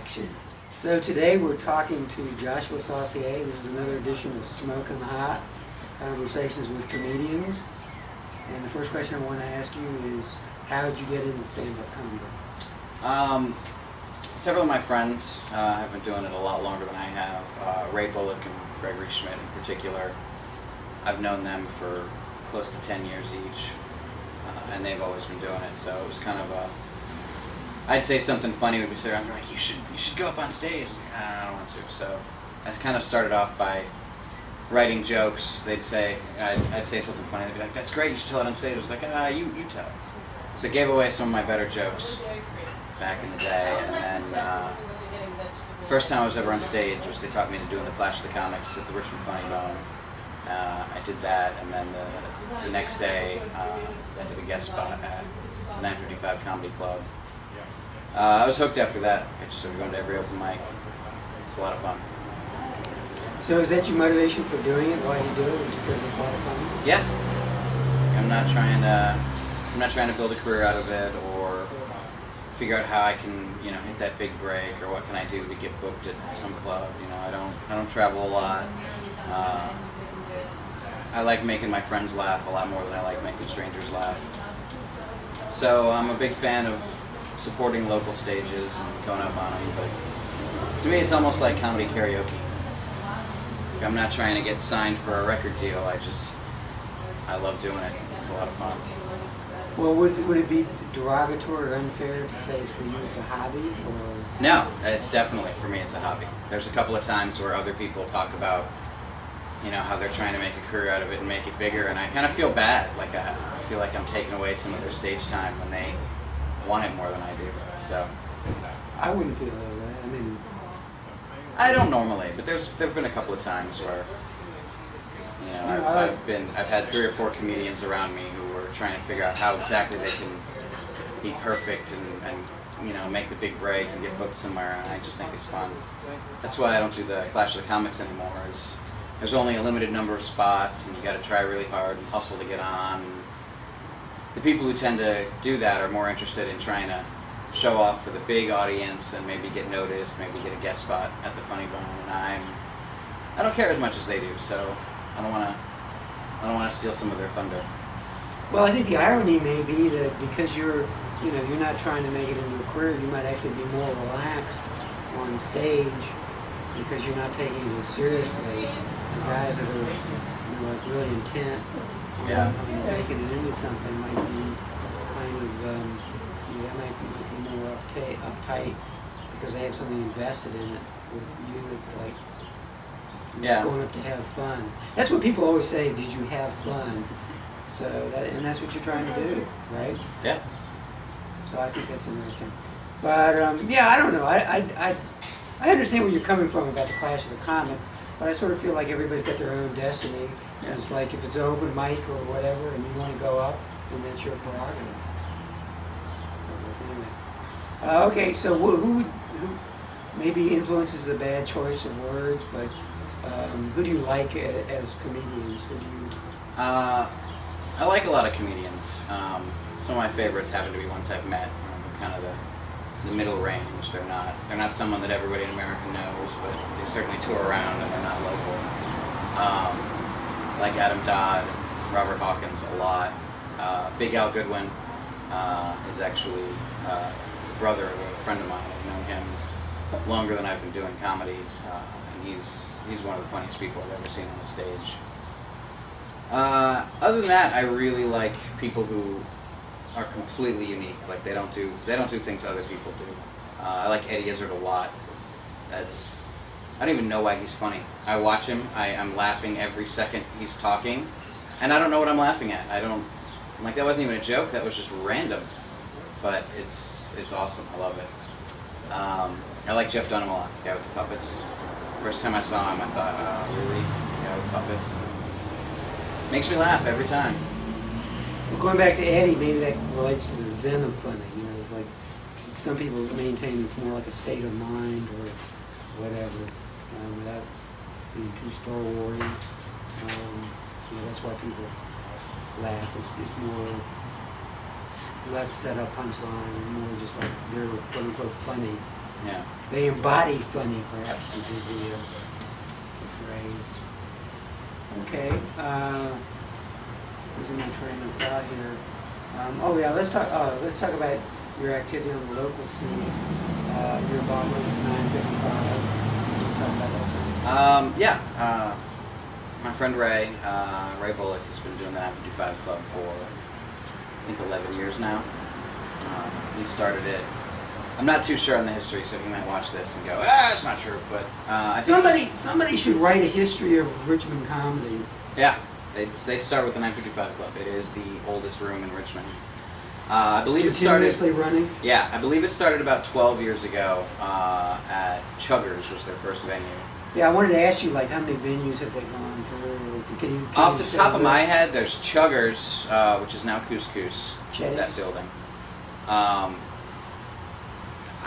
action. So today we're talking to Josh Saucier. This is another edition of Smokin Hot, Conversations with Comedians. And the first question I want to ask you is, how did you get into stand-up comedy? Several of my friends have been doing it a lot longer than I have. Ray Bullock and Greg Richmond in particular. I've known them for close to 10 years each, and they've always been doing it. So it was kind of a, I'd say something funny would be said, I'm like, you should go up on stage. I don't want to. So I kind of started off by writing jokes. They'd say, I'd say something funny. They'd be like, that's great, you should tell it on stage. I was like, you tell it. So I gave away some of my better jokes back in the day, and then first time I was ever on stage was they taught me to do in the Clash of the Comics at the Richmond Funny Bone. I did that, and then the next day I did a guest spot at the 955 Comedy Club. I was hooked after that. I just started going to every open mic. It's a lot of fun. So is that your motivation for doing it? Why you do it? Because it's a lot of fun? Yeah. I'm not trying to build a career out of it or figure out how I can, hit that big break, or what can I do to get booked at some club. I don't travel a lot. I like making my friends laugh a lot more than I like making strangers laugh. So I'm a big fan of supporting local stages and going up on them, but to me it's almost like comedy karaoke. I'm not trying to get signed for a record deal. I love doing it. It's a lot of fun. Well, would it be derogatory or unfair to say it's for you it's a hobby? Or? No, it's definitely, for me, it's a hobby. There's a couple of times where other people talk about, how they're trying to make a career out of it and make it bigger, and I kind of feel bad. Like I feel like I'm taking away some of their stage time when they want it more than I do. So I wouldn't feel that way. I mean, I don't normally, but there've been a couple of times where I've had 3 or 4 comedians around me who were trying to figure out how exactly they can be perfect and make the big break and get booked somewhere, and I just think it's fun. That's why I don't do the Clash of the Comics anymore. There's only a limited number of spots, and you got to try really hard and hustle to get on. The people who tend to do that are more interested in trying to show off for the big audience and maybe get noticed, maybe get a guest spot at the Funny Bone, and I don't care as much as they do, so I don't want to steal some of their thunder. Well, I think the irony may be that because you're not trying to make it into a career, you might actually be more relaxed on stage because you're not taking it as seriously. The guys that are like really intent on making it into something might be kind of they might be more uptight because they have something invested in it. With you, it's like just going up to have fun. That's what people always say. Did you have fun? So that's what you're trying to do, right? Yeah. So I think that's interesting. But I don't know. I understand where you're coming from about the Clash of the Comics, but I sort of feel like everybody's got their own destiny. Yeah. It's like if it's an open mic or whatever, and you want to go up, then that's your prerogative. Anyway, okay. So who maybe influences a bad choice of words, but who do you like as comedians? Who do you? I like a lot of comedians. Some of my favorites happen to be ones I've met. Kind of the middle range. They're not someone that everybody in America knows, but they certainly tour around and they're not local. Like Adam Dodd, Robert Hawkins a lot. Big Al Goodwin is actually the brother of a friend of mine. I've known him longer than I've been doing comedy, and he's one of the funniest people I've ever seen on the stage. Other than that, I really like people who are completely unique. Like they don't do things other people do. I like Eddie Izzard a lot. I don't even know why he's funny. I watch him. I'm laughing every second he's talking, and I don't know what I'm laughing at. I'm like, that wasn't even a joke. That was just random. But it's awesome. I love it. I like Jeff Dunham a lot. The guy with the puppets. First time I saw him, I thought, really? The guy with puppets. Makes me laugh every time. Well, going back to Eddie, maybe that relates to the zen of funny. It's like some people maintain it's more like a state of mind or whatever, without being too Star Wars. That's why people laugh. It's more less set up punchline and more just like they're quote unquote funny Yeah. They embody funny, perhaps, would be the phrase. Okay. Losing my train of thought here. Oh yeah, let's talk. Let's talk about your activity on the local scene. You're involved with 955. Can you talk about that some? Yeah. My friend Ray Bullock has been doing the 955 Club for I think 11 years now. He started it. I'm not too sure on the history, so he might watch this and go, it's not true. But I think somebody should write a history of Richmond comedy. Yeah, they'd start with the 955 Club. It is the oldest room in Richmond. I believe it started. Continuously running. Yeah, I believe it started about 12 years ago at Chuggers was their first venue. Yeah, I wanted to ask you, like, how many venues have they gone through? Can Off you the say top of my this? head, there's Chuggers, which is now Couscous, Chetty's? that building.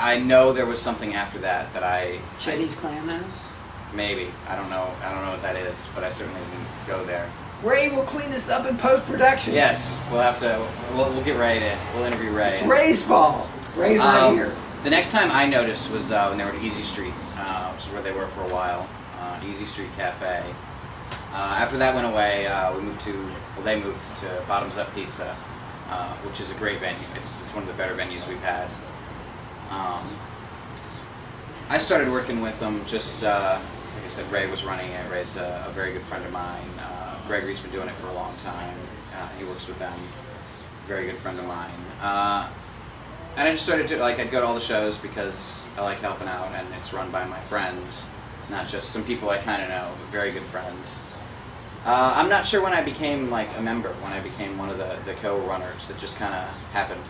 I know there was something after that Chetty's Clam House? Maybe. I don't know what that is, but I certainly didn't go there. Ray will clean this up in post-production. Yes, we'll have to. We'll get Ray to. We'll interview Ray. It's Ray's fault. Ray's not here. The next time I noticed was when they were at Easy Street, which is where they were for a while. Easy Street Cafe. After that went away, they moved to Bottoms Up Pizza, which is a great venue. It's one of the better venues we've had. I started working with them just, like I said, Ray was running it. Ray's a very good friend of mine. Gregory's been doing it for a long time. He works with them. Very good friend of mine. And I just started to, I'd go to all the shows because I like helping out, and it's run by my friends, not just some people I kind of know, but very good friends. I'm not sure when I became, a member, when I became one of the co-runners. That just kind of happened.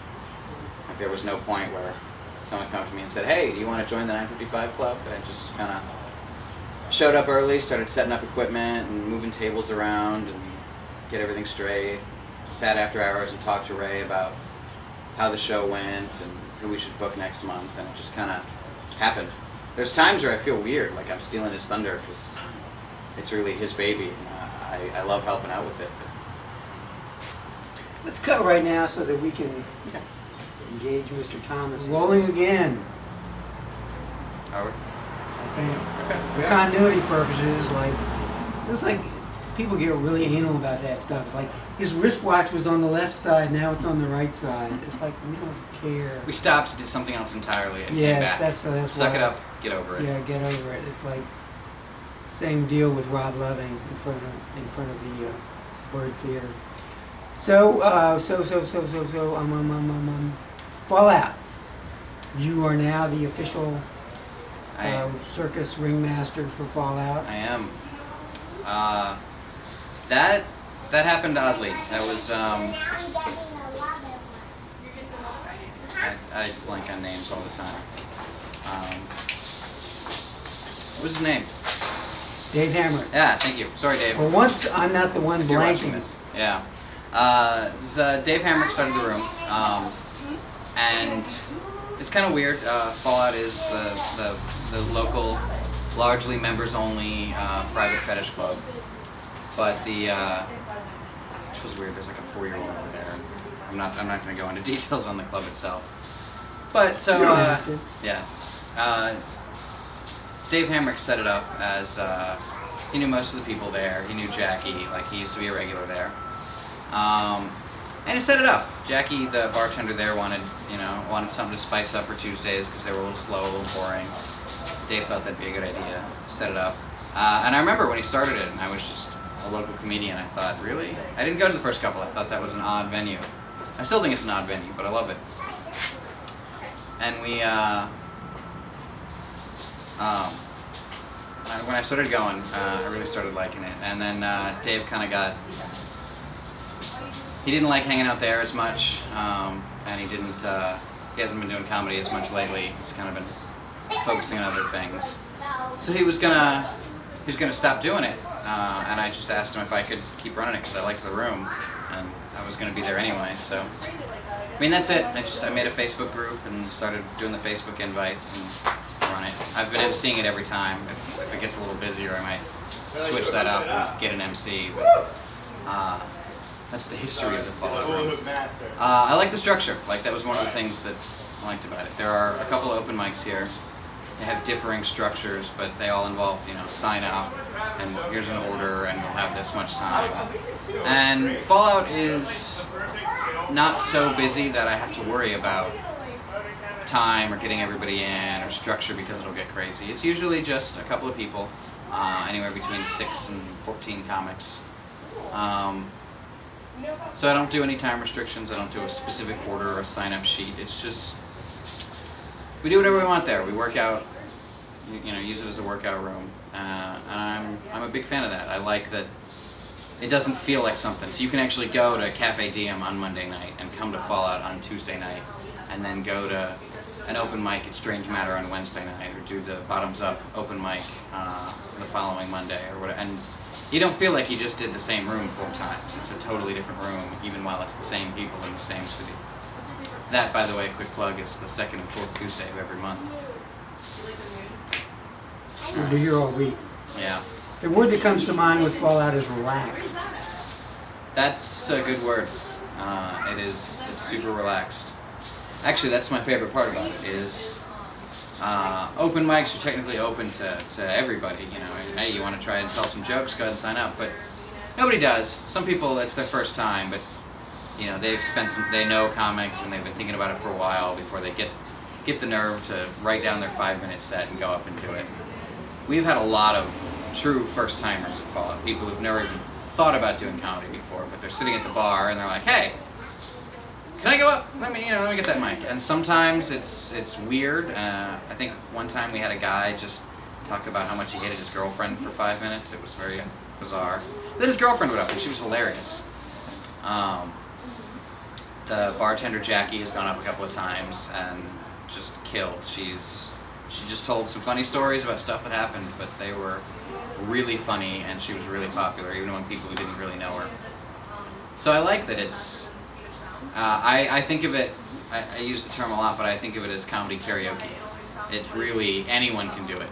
There was no point where someone came up to me and said, hey, do you want to join the 955 Club? And just kind of showed up early, started setting up equipment and moving tables around and get everything straight. Sat after hours and talked to Ray about how the show went and who we should book next month, and it just kind of happened. There's times where I feel weird, like I'm stealing his thunder, because it's really his baby, and I love helping out with it. Let's cut right now so that we can engage Mr. Thomas. Rolling again. Are we? I think. Okay. For continuity purposes, it's like people get really anal about that stuff. It's like his wristwatch was on the left side, now it's on the right side. It's like we don't care. We stopped, did something else entirely, and came Yes, back. that's Suck why. it up, get over it. Yeah, get over it. It's like same deal with Rob Loving in front of the Bird Theater. So Fallout. You are now the official circus ringmaster for Fallout. I am. That happened oddly. That was I blank on names all the time. What was his name? Dave Hammer. Yeah, thank you. Sorry, Dave. For once, I'm not the one If you're watching blanking. this. Yeah. Dave Hammer started the room, and it's kind of weird. Fallout is the local, largely members-only private fetish club, but which was weird. There's like a 4-year-old over there. I'm not going to go into details on the club itself, but so You don't have to. yeah. Dave Hamrick set it up as he knew most of the people there. He knew Jackie, he used to be a regular there. And he set it up. Jackie, the bartender there, wanted something to spice up her Tuesdays because they were a little slow, a little boring. Dave thought that'd be a good idea. Set it up. And I remember when he started it, and I was just a local comedian. I thought, really? I didn't go to the first couple. I thought that was an odd venue. I still think it's an odd venue, but I love it. And we, when I started going, I really started liking it. And then Dave kind of he didn't like hanging out there as much, and he hasn't been doing comedy as much lately. He's kind of been focusing on other things. So he was gonna stop doing it, and I just asked him if I could keep running it because I liked the room, and I was gonna be there anyway. So, I mean, that's it. I made a Facebook group and started doing the Facebook invites and run it. I've been emceeing it every time. If it gets a little busier, I might switch that up and get an MC. But that's the history of the Fallout room. I like the structure. That was one of the things that I liked about it. There are a couple of open mics here. They have differing structures, but they all involve, sign up, and here's an order, and we'll have this much time. And Fallout is not so busy that I have to worry about time or getting everybody in or structure because it'll get crazy. It's usually just a couple of people, anywhere between 6 and 14 comics. So I don't do any time restrictions. I don't do a specific order or a sign-up sheet. It's just we do whatever we want there. We work out, use it as a workout room, and I'm a big fan of that. I like that it doesn't feel like something. So you can actually go to Cafe Diem on Monday night and come to Fallout on Tuesday night, and then go to an open mic at Strange Matter on Wednesday night, or do the Bottoms Up open mic the following Monday, or whatever. And you don't feel like you just did the same room 4 times. It's a totally different room, even while it's the same people in the same city. That, by the way, quick plug, is the 2nd and 4th Tuesday of every month. We'll be here all week. Yeah. The word that comes to mind with Fallout is relaxed. That's a good word. It's super relaxed. Actually, that's my favorite part about it, is open mics are technically open to everybody. Hey, you want to try and tell some jokes, go ahead and sign up. But nobody does. Some people, it's their first time, but they know comics and they've been thinking about it for a while before they get the nerve to write down their 5-minute set and go up and do it. We've had a lot of true first-timers at Fallout, people who've never even thought about doing comedy before, but they're sitting at the bar and they're like, hey, can I go up? Let me get that mic. And sometimes it's weird. I think one time we had a guy just talk about how much he hated his girlfriend for 5 minutes. It was very bizarre. Then his girlfriend went up and she was hilarious. The bartender Jackie has gone up a couple of times and just killed. She just told some funny stories about stuff that happened, but they were really funny, and she was really popular, even among people who didn't really know her. So I like that it's. I think of it. I use the term a lot, but I think of it as comedy karaoke. It's really anyone can do it.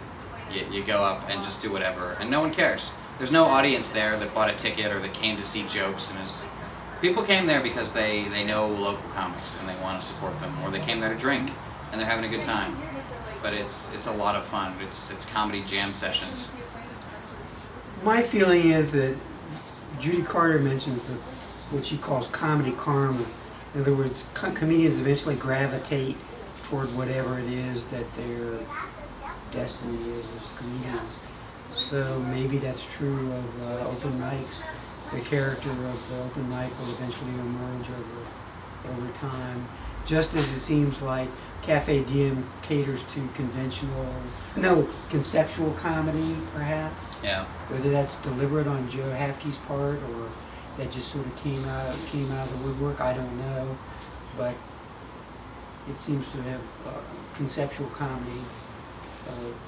You go up and just do whatever, and no one cares. There's no audience there that bought a ticket or that came to see jokes and is. People came there because they know local comics and they want to support them, or they came there to drink and they're having a good time. But it's a lot of fun. It's comedy jam sessions. My feeling is that Judy Carter mentions what she calls comedy karma. In other words, comedians eventually gravitate toward whatever it is that their destiny is as comedians. So maybe that's true of open mics. The character of the open mic will eventually emerge over time. Just as it seems like Cafe Diem caters to conceptual comedy, perhaps. Yeah. Whether that's deliberate on Joe Hafke's part or that just sort of came out of the woodwork, I don't know. But it seems to have conceptual comedy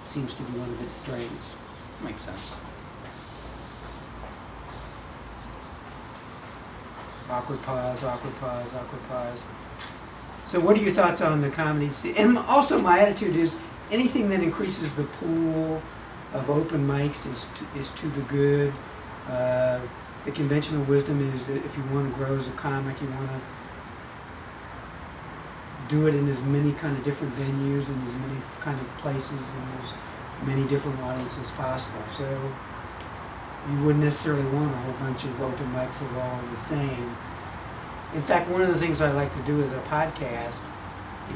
seems to be one of its strengths. Makes sense. Awkward pause, awkward pause, awkward pause. So what are your thoughts on the comedy scene? And also my attitude is anything that increases the pool of open mics is to the good. The conventional wisdom is that if you want to grow as a comic, you want to do it in as many kind of different venues and as many kind of places and as many different audiences as possible. So you wouldn't necessarily want a whole bunch of open mics that are all the same. In fact, one of the things I like to do as a podcast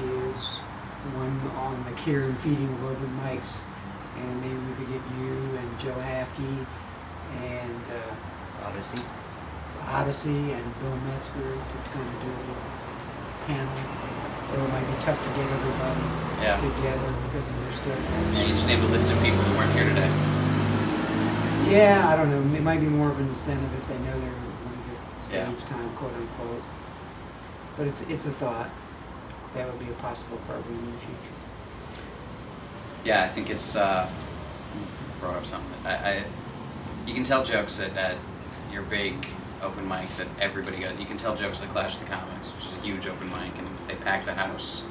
is one on the care and feeding of open mics. And maybe we could get you and Joe Hafke and Odyssey and Bill Metzger to come and do a little panel. Though it might be tough to get everybody together because of their schedules. Yeah, you just named a list of people who weren't here today. Yeah, I don't know. It might be more of an incentive if they know they're going to get stage time, quote unquote. But it's a thought. That would be a possible program in the future. Yeah, I think it's brought up something. You can tell jokes at your big open mic that everybody goes. You can tell jokes at Clash of the Comics, which is a huge open mic, and they pack the house.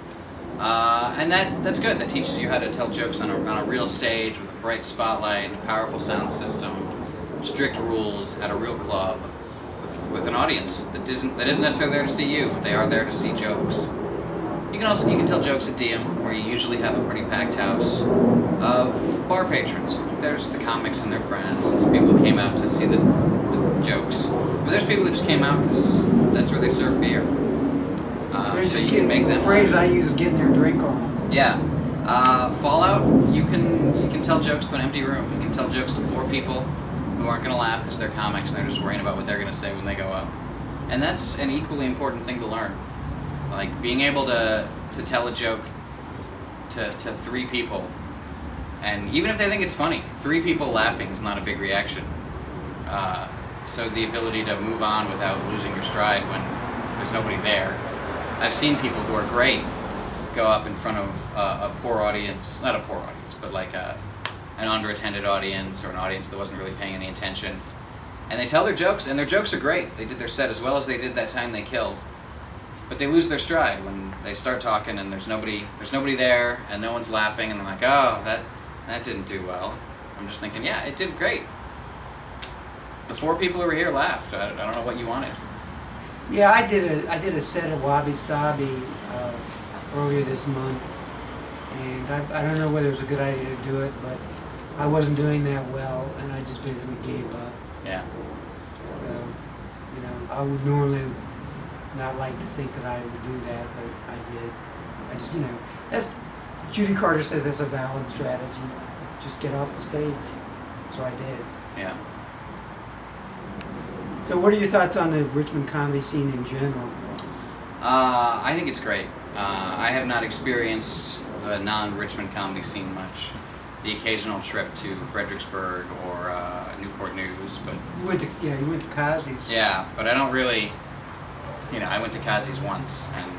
And that's good. That teaches you how to tell jokes on a real stage with a bright spotlight and a powerful sound system, strict rules at a real club with an audience that isn't necessarily there to see you, but they are there to see jokes. You can tell jokes at DM, where you usually have a pretty packed house of bar patrons. There's the comics and their friends, and some people who came out to see the jokes. But there's people who just came out because that's where they serve beer. So you can make them. The phrase I use is getting their drink on. Yeah. Fallout, you can tell jokes to an empty room. You can tell jokes to 4 people who aren't going to laugh because they're comics and they're just worrying about what they're going to say when they go up. And that's an equally important thing to learn. Like, being able to tell a joke to 3 people, and even if they think it's funny, 3 people laughing is not a big reaction. So the ability to move on without losing your stride when there's nobody there. I've seen people who are great go up in front of a poor audience, not a poor audience, but like an underattended audience or an audience that wasn't really paying any attention. And they tell their jokes, and their jokes are great. They did their set as well as they did that time they killed. But they lose their stride when they start talking and there's nobody there and no one's laughing, and they're like, oh, that didn't do well. I'm just thinking, yeah, it did great. The 4 people who were here laughed. I don't know what you wanted. Yeah, I did a set of Wabi Sabi earlier this month, and I don't know whether it was a good idea to do it, but I wasn't doing that well, and I just basically gave up. Yeah. So, I would normally not like to think that I would do that, but I did. I just, that's Judy Carter says that's a valid strategy. Just get off the stage. So I did. Yeah. So what are your thoughts on the Richmond comedy scene in general? I think it's great. I have not experienced the non-Richmond comedy scene much. The occasional trip to Fredericksburg or Newport News, but you went to Kazi's. Yeah, but I don't really. I went to Kazi's once, and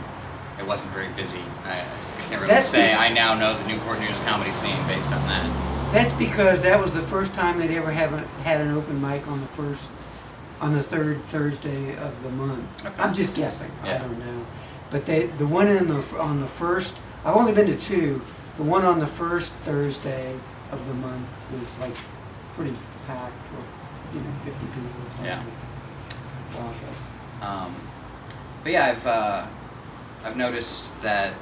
it wasn't very busy. I can't really say I now know the Newport News comedy scene based on that. That's because that was the first time they'd ever had an open mic on the 3rd Thursday of the month. Okay. I'm just guessing. Yeah. I don't know. But the one on the first, I've only been to 2. The one on the first Thursday of the month was like pretty packed, with 50 people or something. Yeah. Awesome. But yeah, I've noticed that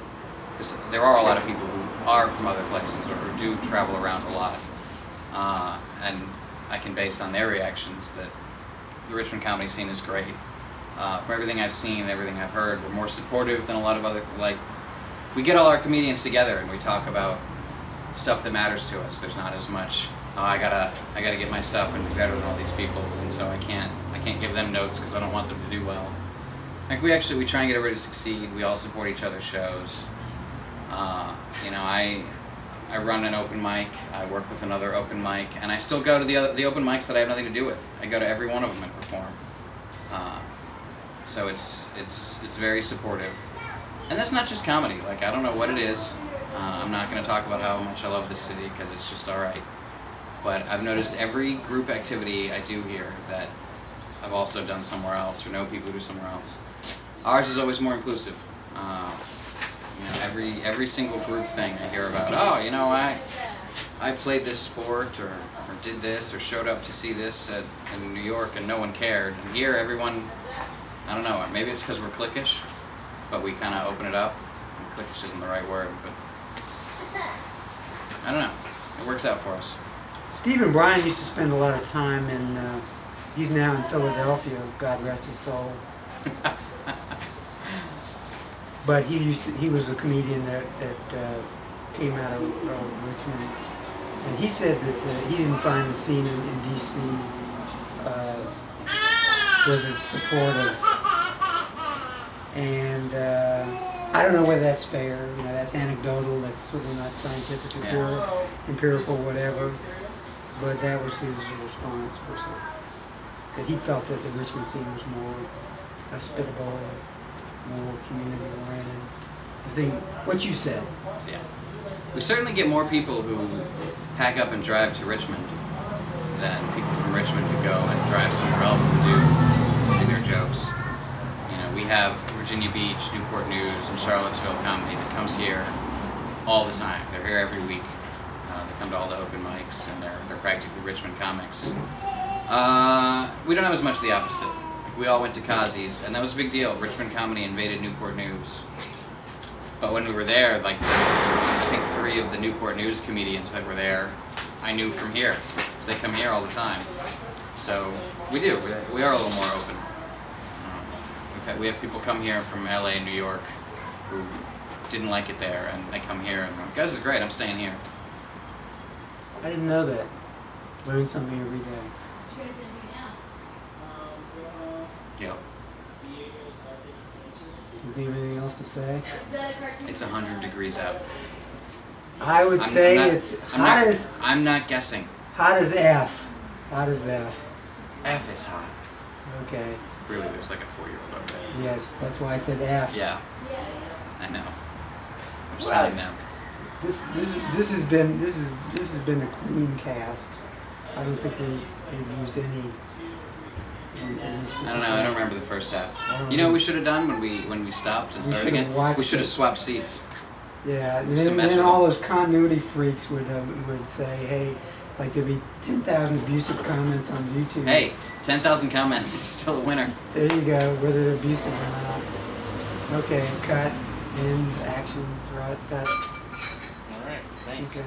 because there are a lot of people who are from other places or who do travel around a lot, and I can base on their reactions that the Richmond comedy scene is great. From everything I've seen and everything I've heard, we're more supportive than a lot of other, we get all our comedians together and we talk about stuff that matters to us. There's not as much, I gotta get my stuff and be better than all these people, and so I can't give them notes because I don't want them to do well. We try and get everybody to succeed. We all support each other's shows. I run an open mic. I work with another open mic, and I still go to the open mics that I have nothing to do with. I go to every one of them and perform. So it's very supportive, and that's not just comedy. I don't know what it is. I'm not going to talk about how much I love this city because it's just all right. But I've noticed every group activity I do here that I've also done somewhere else or know people who do somewhere else. Ours is always more inclusive. Every single group thing I hear about, I played this sport or did this or showed up to see this in New York and no one cared. And here everyone, I don't know, maybe it's because we're cliquish, but we kind of open it up. Cliquish isn't the right word, but I don't know. It works out for us. Stephen Bryan used to spend a lot of time he's now in Philadelphia, God rest his soul. But he was a comedian that came out of Richmond, and he said that he didn't find the scene in D.C. Was as supportive, and I don't know whether that's fair. That's anecdotal. That's certainly not scientific, empirical, whatever. But that was his response. That he felt that the Richmond scene was more hospitable, more community-oriented. What you said. Yeah. We certainly get more people who pack up and drive to Richmond than people from Richmond who go and drive somewhere else to do their jokes. We have Virginia Beach, Newport News, and Charlottesville comedy that comes here all the time. They're here every week. They come to all the open mics, and they're practically Richmond comics. We don't have as much the opposite. We all went to Kazi's, and that was a big deal. Richmond comedy invaded Newport News. But when we were there, like I think 3 of the Newport News comedians that were there, I knew from here, because they come here all the time. So we do. We are a little more open. We have people come here from LA and New York who didn't like it there, and they come here and they're like, "Guys, is great. I'm staying here." I didn't know that. Learn something every day. Yep. Do you have anything else to say? It's 100 degrees out. I would say it's hot as I'm not guessing. hot as F. Hot as F. F is hot. Okay. Really, there's like a 4-year-old over there. Yes, that's why I said F. Yeah. I know. I'm just telling them. This has been a clean cast. I don't think we've used any. In this I don't know. I don't remember the first half. I don't You know what know. we should have done when we stopped and We started should have again? watched We should have it. swapped seats. Yeah, and Just to mess then with all them. those continuity freaks would say, hey, like there'd be 10,000 abusive comments on YouTube. Hey, 10,000 comments is still a winner. There you go, whether they're abusive or not. Okay, cut, end, action, threat, that. All right. Thanks. Okay.